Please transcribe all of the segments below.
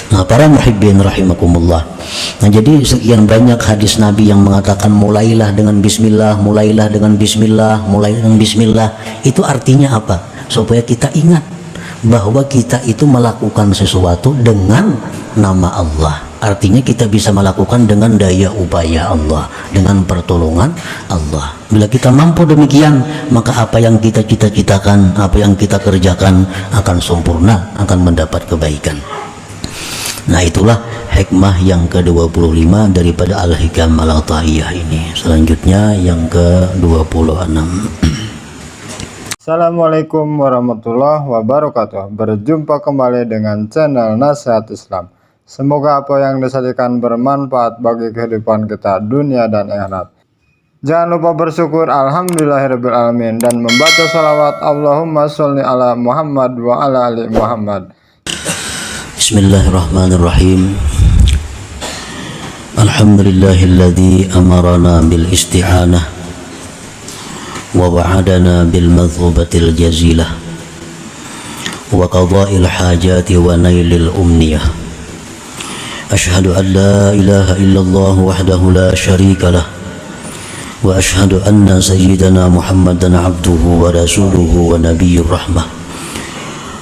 Nah, para muhibbin rahimakumullah. Nah, jadi sekian banyak hadis Nabi yang mengatakan mulailah dengan bismillah, mulailah dengan bismillah, mulailah dengan bismillah. Itu artinya apa? Supaya kita ingat bahwa kita itu melakukan sesuatu dengan nama Allah. Artinya kita bisa melakukan dengan daya upaya Allah, dengan pertolongan Allah. Bila kita mampu demikian, maka apa yang kita cita-citakan, apa yang kita kerjakan akan sempurna, akan mendapat kebaikan. Nah, itulah hikmah yang ke-25 daripada Al-Hikam Al-Ata'iyah ini. Selanjutnya yang ke-26. Assalamualaikum warahmatullahi wabarakatuh. Berjumpa kembali dengan channel Nasihat Islam. Semoga apa yang disajikan bermanfaat bagi kehidupan kita dunia dan akhirat. Jangan lupa bersyukur alhamdulillahirrabbilalamin dan membaca salawat Allahumma sholli ala Muhammad wa ala ali Muhammad. Bismillahirrahmanirrahim. Alhamdulillahilladzi amarana bil isti'anah wa wa'adana bil madhubatil jazilah wa qada'il hajati wa nailil umniyah. Ashhadu an la ilaha illallah wahdahu la syarika lah wa ashhadu anna sayyidana Muhammadan abduhu wa rasuluhu wa nabiyyur rahmah.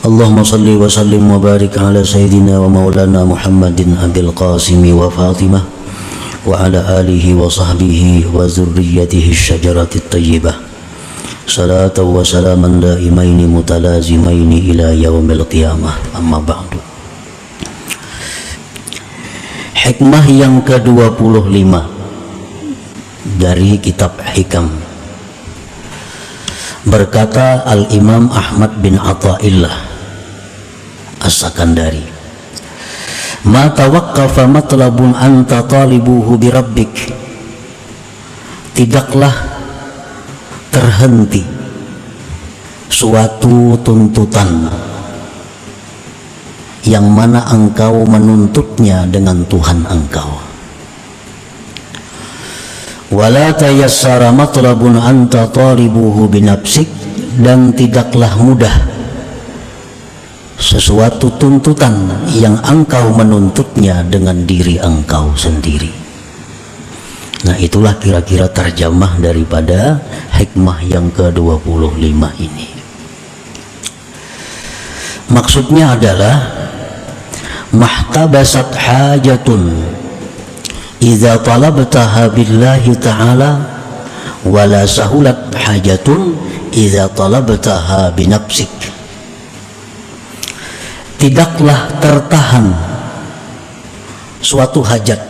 Allahumma salli wa sallim wa barik ala sayyidina wa maulana Muhammadin abil qasimi wa Fatimah wa ala alihi wa sahbihi wa zurriyatihi syajaratit tayyibah salatan wa salaman daimaini mutalazimaini ila yaumil qiyamah. Amma ba'du. Hikmah yang ke-25 dari kitab Hikam. Berkata Al-Imam Ahmad bin Atha'illah As-Sakandari, ma tawaqqafa matlabun anta talibuhu birabbik, tidaklah terhenti suatu tuntutan yang mana engkau menuntutnya dengan Tuhan engkau. Wala tayassara matlabun anta talibuhu binafsik, dan tidaklah mudah sesuatu tuntutan yang engkau menuntutnya dengan diri engkau sendiri. Nah, itulah kira-kira terjemah daripada hikmah yang ke-25 ini. Maksudnya adalah mahtabasat hajatun idza talabtaha billahi ta'ala wala sahulat hajatun idza talabtaha binafsik. Tidaklah tertahan suatu hajat,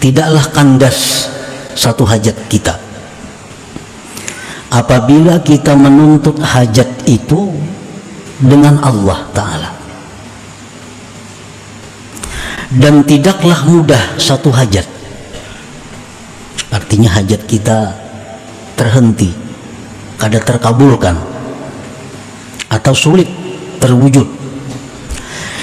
tidaklah kandas satu hajat kita apabila kita menuntut hajat itu dengan Allah Ta'ala. Dan tidaklah mudah satu hajat, artinya hajat kita terhenti, kada terkabulkan atau sulit terwujud.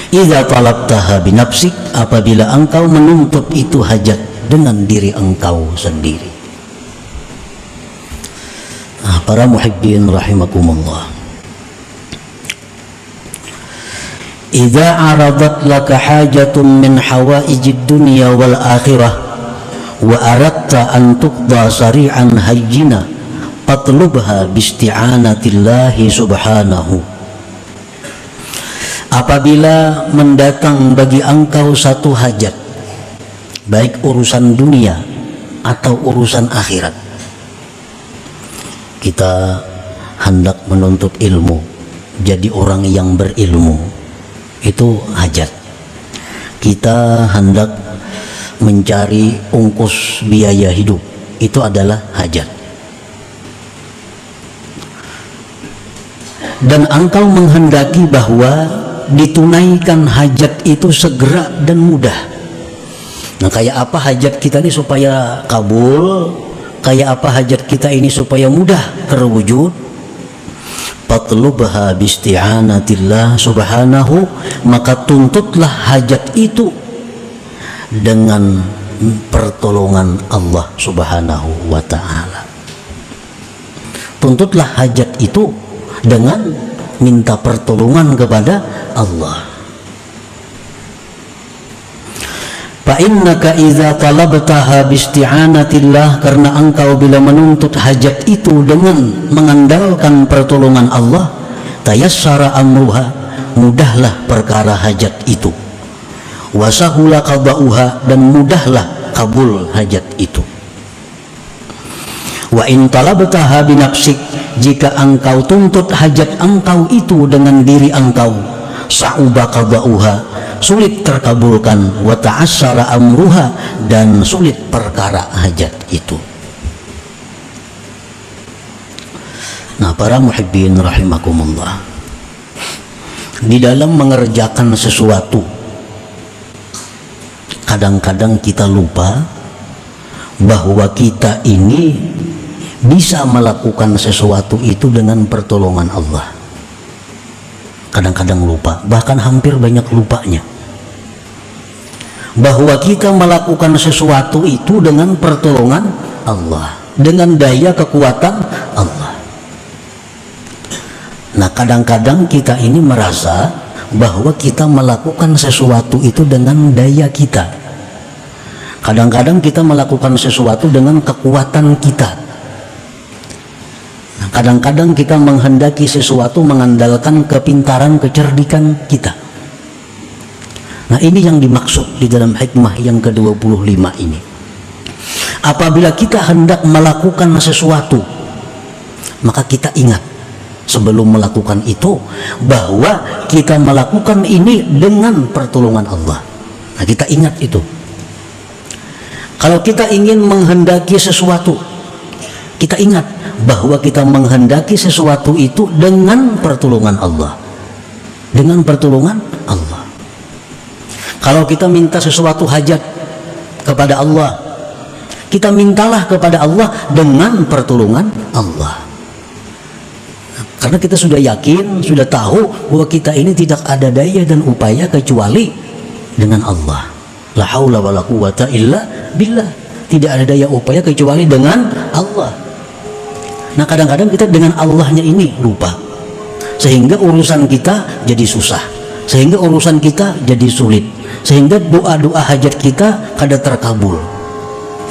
Idza talabtaha binafsik, apabila engkau menuntut itu hajat dengan diri engkau sendiri. Nah, para muhibbin rahimakumullah, idza aradat laka hajatun min hawaijid dunya wal akhirah wa aradta an tuqda sari'an hayyina fatlubha bisti'anatillahi subhanahu. Apabila mendatang bagi engkau satu hajat, baik urusan dunia atau urusan akhirat, kita hendak menuntut ilmu, jadi orang yang berilmu, itu hajat. Kita hendak mencari ungkus biaya hidup, itu adalah hajat. Dan engkau menghendaki bahwa ditunaikan hajat itu segera dan mudah. Nah, kayak apa hajat kita ini supaya kabul, kayak apa hajat kita ini supaya mudah terwujud? Fatlubha bisti'anatillah subhanahu, maka tuntutlah hajat itu dengan pertolongan Allah subhanahu wa ta'ala. Tuntutlah hajat itu dengan minta pertolongan kepada Allah. Fa innaka idza talabtaha biisti'anatillah, karena engkau bila menuntut hajat itu dengan mengandalkan pertolongan Allah, tayassara amruha, mudahlah perkara hajat itu, wasahula qada'uha, dan mudahlah kabul hajat itu. Wa in talabtaha binafsik, jika engkau tuntut hajat engkau itu dengan diri engkau, sa'uba qada'uha, sulit terkabulkan, wa ta'assara amruha, dan sulit perkara hajat itu. Nah, para muhibbin rahimakumullah, di dalam mengerjakan sesuatu kadang-kadang kita lupa bahwa kita ini bisa melakukan sesuatu itu dengan pertolongan Allah. Kadang-kadang lupa, bahkan hampir banyak lupanya, bahwa kita melakukan sesuatu itu dengan pertolongan Allah, dengan daya kekuatan Allah. Nah, kadang-kadang kita ini merasa bahwa kita melakukan sesuatu itu dengan daya kita. Kadang-kadang kita melakukan sesuatu dengan kekuatan kita. Nah, kadang-kadang kita menghendaki sesuatu mengandalkan kepintaran, kecerdikan kita. Nah, ini yang dimaksud di dalam hikmah yang ke-25 ini. Apabila kita hendak melakukan sesuatu, maka kita ingat sebelum melakukan itu bahwa kita melakukan ini dengan pertolongan Allah. Nah, kita ingat itu. Kalau kita ingin menghendaki sesuatu, kita ingat bahwa kita menghendaki sesuatu itu dengan pertolongan Allah. Dengan pertolongan Allah. Kalau kita minta sesuatu hajat kepada Allah, kita mintalah kepada Allah dengan pertolongan Allah. Karena kita sudah yakin, sudah tahu bahwa kita ini tidak ada daya dan upaya kecuali dengan Allah. La haula wala quwata illa billah. Tidak ada daya upaya kecuali dengan Allah. Nah, kadang-kadang kita dengan Allahnya ini lupa, sehingga urusan kita jadi susah, sehingga urusan kita jadi sulit, sehingga doa-doa hajat kita kada terkabul.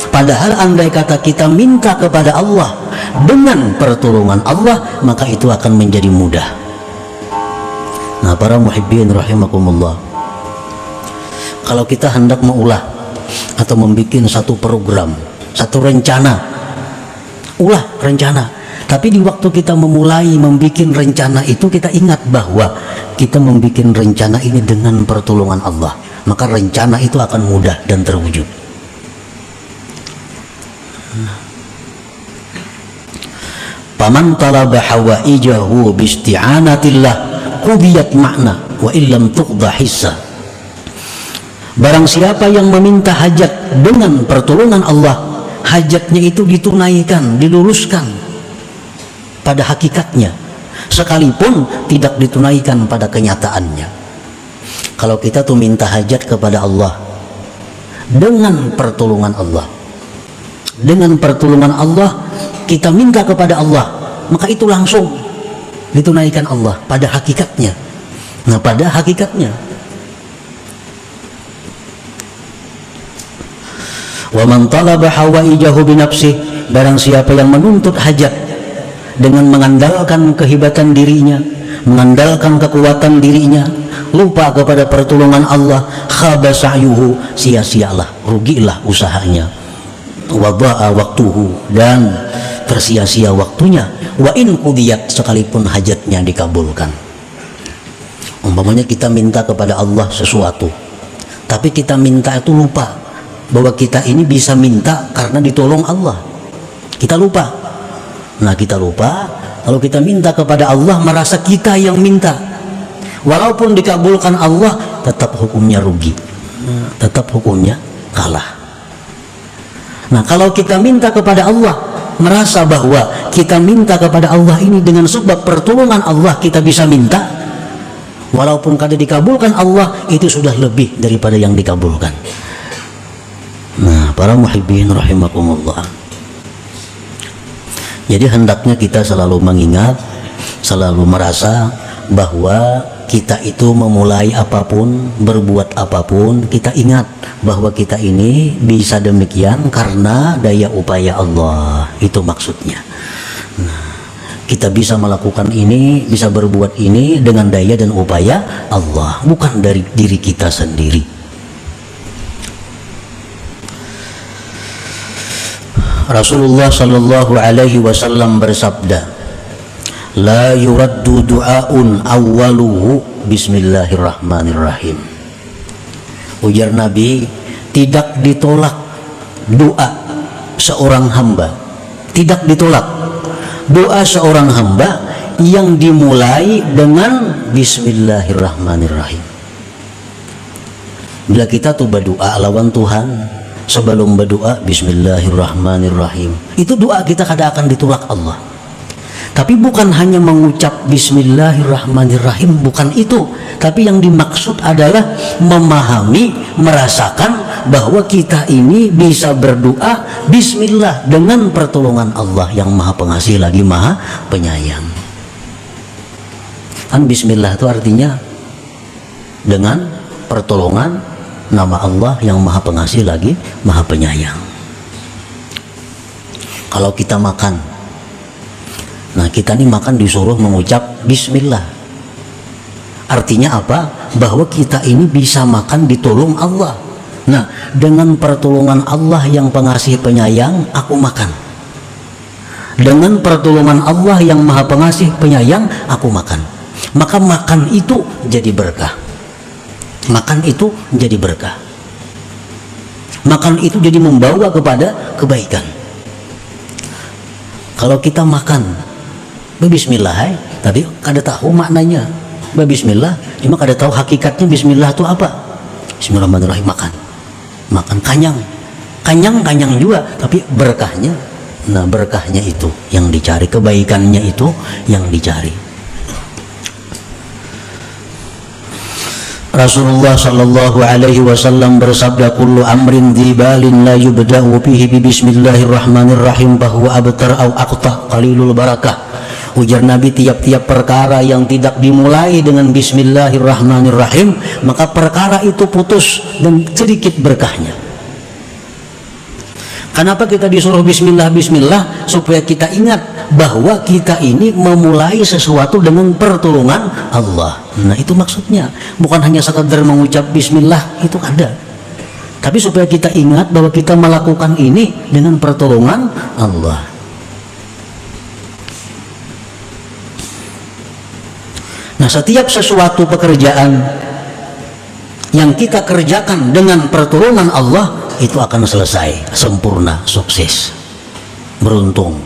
Padahal andai kata kita minta kepada Allah dengan pertolongan Allah, maka itu akan menjadi mudah. Nah, para muhibbin rahimakumullah, kalau kita hendak mengulah atau membuat satu program, satu rencana, ulah rencana, tapi di waktu kita memulai membuat rencana itu, kita ingat bahwa kita membuat rencana ini dengan pertolongan Allah, maka rencana itu akan mudah dan terwujud. Paman talaba hawaijahu biisti'anatillah qudiyat makna wa illam tuqda hissa. Barang siapa yang meminta hajat dengan pertolongan Allah, hajatnya itu ditunaikan, diluruskan pada hakikatnya, sekalipun tidak ditunaikan pada kenyataannya. Kalau kita tuh minta hajat kepada Allah dengan pertolongan Allah, dengan pertolongan Allah kita minta kepada Allah, maka itu langsung ditunaikan Allah pada hakikatnya. Nah, pada hakikatnya, wa man talaba hawaijahu binafsih, barang siapa yang menuntut hajat dengan mengandalkan kehebatan dirinya, mengandalkan kekuatan dirinya, lupa kepada pertolongan Allah, khaba sa'yuhu, sia-sialah, rugilah usahanya, wada'a waktuhu, dan tersia-sia waktunya, wa in qudiyat, sekalipun hajatnya dikabulkan. Umpamanya kita minta kepada Allah sesuatu, tapi kita minta itu lupa bahwa kita ini bisa minta karena ditolong Allah. Kita lupa. Nah, kita lupa, kalau kita minta kepada Allah merasa kita yang minta, walaupun dikabulkan Allah, tetap hukumnya rugi, tetap hukumnya kalah. Nah, kalau kita minta kepada Allah merasa bahwa kita minta kepada Allah ini dengan sebab pertolongan Allah kita bisa minta, walaupun kada dikabulkan Allah, itu sudah lebih daripada yang dikabulkan. Nah, para muhibbin rahimakumullah, jadi hendaknya kita selalu mengingat, selalu merasa bahwa kita itu memulai apapun, berbuat apapun, kita ingat bahwa kita ini bisa demikian karena daya upaya Allah. Itu maksudnya. Nah, kita bisa melakukan ini, bisa berbuat ini dengan daya dan upaya Allah, bukan dari diri kita sendiri. Rasulullah sallallahu alaihi wasallam bersabda, la yuraddu du'aun awwaluhu bismillahirrahmanirrahim. Ujar Nabi, tidak ditolak doa seorang hamba, tidak ditolak doa seorang hamba yang dimulai dengan bismillahirrahmanirrahim. Bila kita tuh berdoa lawan Tuhan, sebelum berdoa bismillahirrahmanirrahim, itu doa kita kadang akan ditolak Allah. Tapi bukan hanya mengucap bismillahirrahmanirrahim, bukan itu. Tapi yang dimaksud adalah memahami, merasakan bahwa kita ini bisa berdoa bismillah dengan pertolongan Allah yang maha pengasih lagi maha penyayang. Kan bismillah itu artinya dengan pertolongan nama Allah yang maha pengasih lagi maha penyayang. Kalau kita makan, nah kita nih makan disuruh mengucap bismillah. Artinya apa? Bahwa kita ini bisa makan ditolong Allah. Nah, dengan pertolongan Allah yang pengasih penyayang, aku makan. Dengan pertolongan Allah yang maha pengasih penyayang, aku makan. Maka makan itu jadi berkah. Makan itu jadi berkah. Makan itu jadi membawa kepada kebaikan. Kalau kita makan bismillah, tapi kada tahu maknanya bismillah, cuma kada tahu hakikatnya bismillah itu apa. Bismillahirrahmanirrahim, makan kanyang juga, tapi berkahnya, nah berkahnya itu yang dicari, kebaikannya itu yang dicari. Rasulullah sallallahu alaihi wasallam bersabda, kullu amrin dhibalin la yubda'u bihi bismillahirrahmanirrahim bahwa abtar au aqta qalilul barakah. Ujar Nabi, tiap-tiap perkara yang tidak dimulai dengan bismillahirrahmanirrahim, maka perkara itu putus dan sedikit berkahnya. Kenapa kita disuruh bismillah? Supaya kita ingat bahwa kita ini memulai sesuatu dengan pertolongan Allah. Nah itu maksudnya, bukan hanya sekadar mengucap bismillah, itu ada. Tapi supaya kita ingat bahwa kita melakukan ini dengan pertolongan Allah. Nah, setiap sesuatu pekerjaan yang kita kerjakan dengan pertolongan Allah, itu akan selesai, sempurna, sukses, beruntung.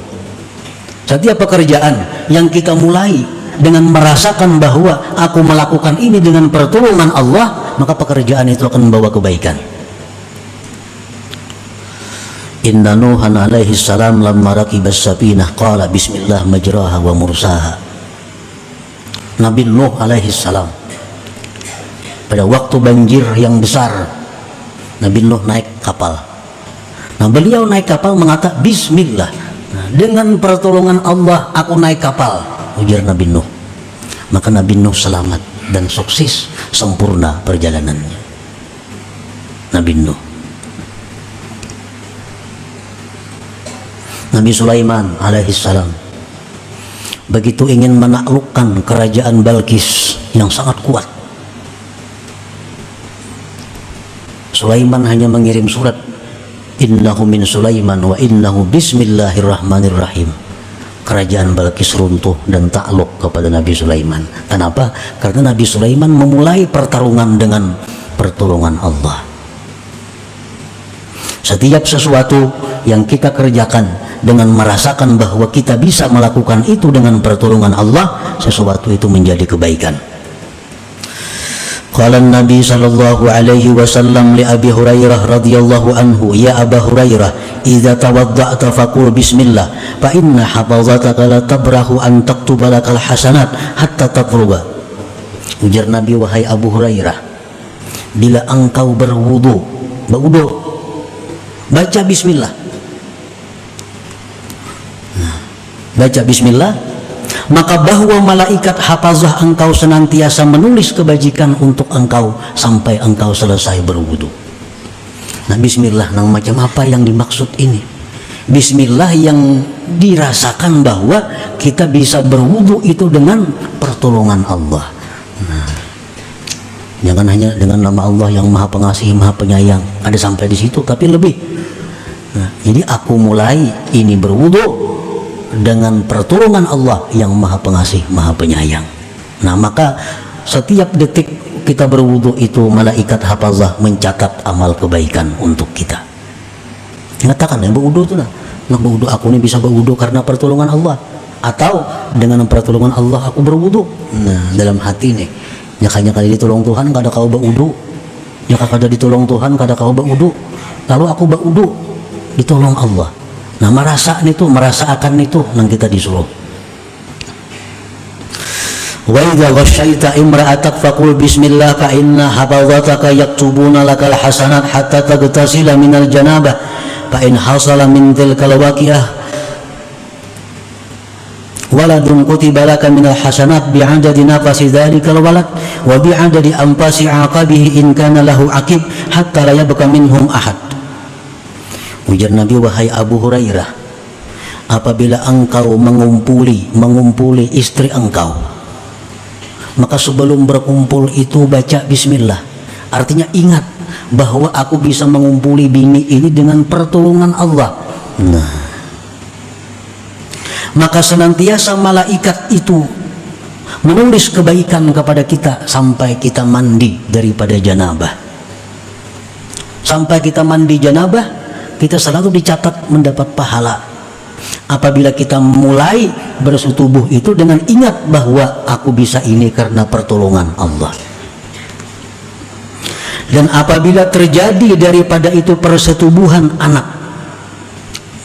Setiap pekerjaan yang kita mulai dengan merasakan bahwa aku melakukan ini dengan pertolongan Allah, maka pekerjaan itu akan membawa kebaikan. Inna Nuhan alaihi salam lamma rakibas safinah qala bismillah majraha wa mursaha. Nabi Nuh alaihi salam pada waktu banjir yang besar, Nabi Nuh naik kapal. Nah beliau naik kapal mengatakan bismillah. Nah, dengan pertolongan Allah aku naik kapal, ujar Nabi Nuh. Maka Nabi Nuh selamat dan sukses, sempurna perjalanannya. Nabi Nuh. Nabi Sulaiman alaihi salam begitu ingin menaklukkan kerajaan Balkis yang sangat kuat, Sulaiman hanya mengirim surat, innahu min Sulaiman wa innahu bismillahirrahmanirrahim. Kerajaan Balkis runtuh dan takluk kepada Nabi Sulaiman. Kenapa? Karena Nabi Sulaiman memulai pertarungan dengan pertolongan Allah. Setiap sesuatu yang kita kerjakan dengan merasakan bahwa kita bisa melakukan itu dengan pertolongan Allah, sesuatu itu menjadi kebaikan. Qala Nabi sallallahu alaihi wasallam li Abi Hurairah radhiyallahu anhu, ya Aba Hurairah, idza tawadda'ta faqul bismillah, fa inna hafazataka la tabrahu an taktuba lakal hasanat hatta tatluba. Ujar Nabi, wahai Abu Hurairah, bila engkau berwudu, baca bismillah. Baca bismillah, maka bahwa malaikat hafazah engkau senantiasa menulis kebajikan untuk engkau sampai engkau selesai berwudu. Nah, bismillah nang macam apa yang dimaksud ini? Bismillah yang dirasakan bahwa kita bisa berwudu itu dengan pertolongan Allah. Nah, jangan hanya dengan nama Allah yang Maha Pengasih, Maha Penyayang, ada sampai di situ, tapi lebih. Nah, jadi aku mulai ini berwudu dengan pertolongan Allah yang Maha Pengasih, Maha Penyayang. Nah, maka setiap detik kita berwudu itu malaikat hafazah mencatat amal kebaikan untuk kita. Mengatakan yang berwudu itu nah berwudu aku ini bisa berwudu karena pertolongan Allah, atau dengan pertolongan Allah aku berwudu. Nah, dalam hati nih, nyakanya kali ditolong Tuhan kada kau berwudu, nyaka kada ditolong Tuhan kada kau berwudu, lalu aku berwudu ditolong Allah. Nah, merasakan itu nang kita disuruh. Wa idza ghasyaita imra'atak faqul bismillah fa inna hafazataka yaktubuna lakal hasanat hatta tagtasila minal janabah fa in hasala min tilkal waqi'ah waladun kutiba laka minal hasanat bi'adadi nafasi dhalikal walad wa bi'adadi anfasi aqabihi in kana lahu aqib hatta la yabqa minhum ahad. Ujar Nabi, wahai Abu Hurairah, apabila engkau mengumpuli istri engkau, maka sebelum berkumpul itu baca bismillah. Artinya ingat bahwa aku bisa mengumpuli bini ini dengan pertolongan Allah. Nah, maka senantiasa malaikat itu menulis kebaikan kepada kita sampai kita mandi daripada janabah. Sampai kita mandi janabah, kita selalu dicatat mendapat pahala. Apabila kita mulai bersetubuh itu dengan ingat bahwa aku bisa ini karena pertolongan Allah. Dan apabila terjadi daripada itu persetubuhan anak,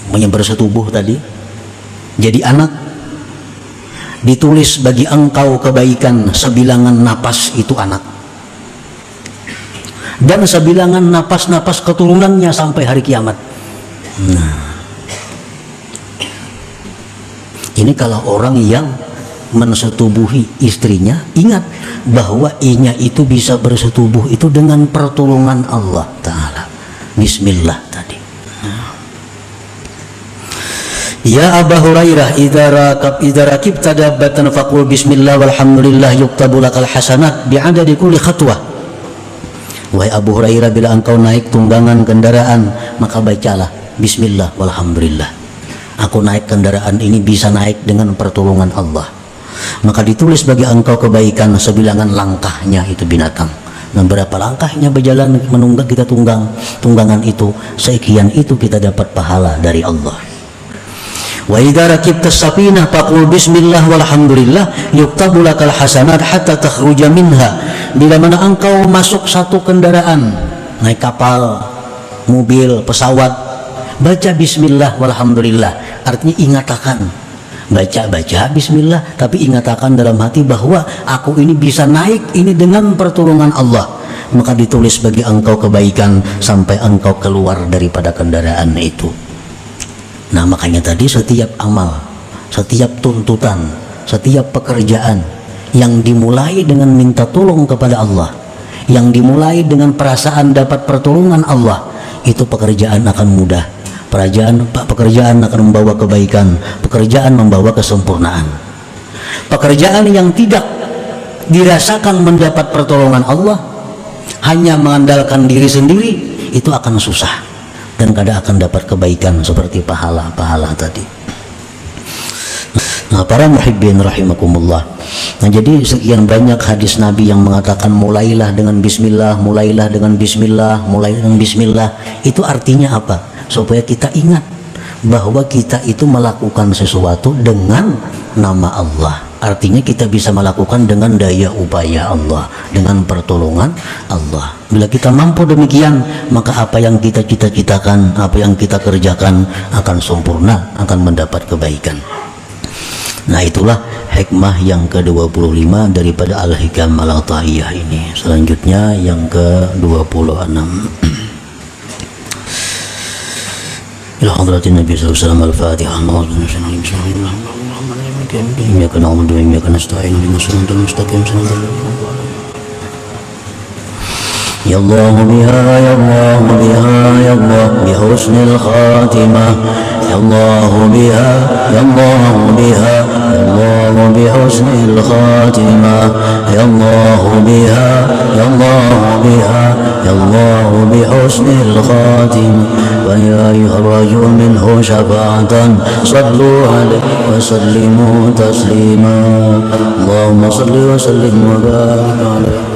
bersetubuh tadi jadi anak, ditulis bagi engkau kebaikan sebilangan napas itu anak, dan sebilangan napas-napas keturunannya sampai hari kiamat. Nah, ini kalau orang yang mensetubuhi istrinya, ingat bahwa inya itu bisa bersetubuh itu dengan pertolongan Allah Ta'ala. Bismillah tadi. Ya Abu Hurairah, idza rakibta dabbatan faqul bismillah walhamdulillah yuktabu lakal hasanat bi'adadi kulli khatwah. Wahai Abu Hurairah, bila engkau naik tunggangan kendaraan, maka bacalah bismillah walhamdulillah. Aku naik kendaraan ini bisa naik dengan pertolongan Allah, maka ditulis bagi engkau kebaikan sebilangan langkahnya itu binatang. Dan berapa langkahnya berjalan menunggang kita tunggangan itu, sekian itu kita dapat pahala dari Allah. Wa idza rakibta safinah faqul bismillah walhamdulillah yuktabu lakal hasanat hatta takhruja minha. Bila mana engkau masuk satu kendaraan, naik kapal, mobil, pesawat, baca bismillah walhamdulillah. Artinya ingatakan, baca bismillah, tapi ingatakan dalam hati bahwa aku ini bisa naik ini dengan pertolongan Allah. Maka ditulis bagi engkau kebaikan sampai engkau keluar daripada kendaraan itu. Nah, makanya tadi setiap amal, setiap tuntutan, setiap pekerjaan yang dimulai dengan minta tolong kepada Allah, yang dimulai dengan perasaan dapat pertolongan Allah, itu pekerjaan akan mudah. Pekerjaan akan membawa kebaikan, pekerjaan membawa kesempurnaan. Pekerjaan yang tidak dirasakan mendapat pertolongan Allah, hanya mengandalkan diri sendiri, itu akan susah dan kadang akan dapat kebaikan seperti pahala-pahala tadi. Nah, para muhibbin rahimakumullah. Nah, jadi sekian banyak hadis Nabi yang mengatakan mulailah dengan bismillah, mulailah dengan bismillah, mulailah dengan bismillah. Itu artinya apa? Supaya kita ingat bahwa kita itu melakukan sesuatu dengan nama Allah. Artinya kita bisa melakukan dengan daya upaya Allah, dengan pertolongan Allah. Bila kita mampu demikian, maka apa yang kita cita-citakan, apa yang kita kerjakan akan sempurna, akan mendapat kebaikan. Nah, itulah hikmah yang ke-25 daripada Al-Hikam Al-Ata'iyah ini. Selanjutnya yang ke-26. إلى حضرة النبي صلى الله عليه وسلم. الفاتحة. إياك نعبد وإياك نستعين اهدنا الصراط المستقيم صراط يا الله بها يا الله بها يا الله بحسن الخاتمة يا الله بها يا الله بها يا الله بحسن الخاتمة يا الله بها يا الله بها يا الله بحسن الخاتمة ويا أيها الرجل منه شفاعة صلوا عليه وسلموا تسليما اللهم صل وسلم وبارك عليه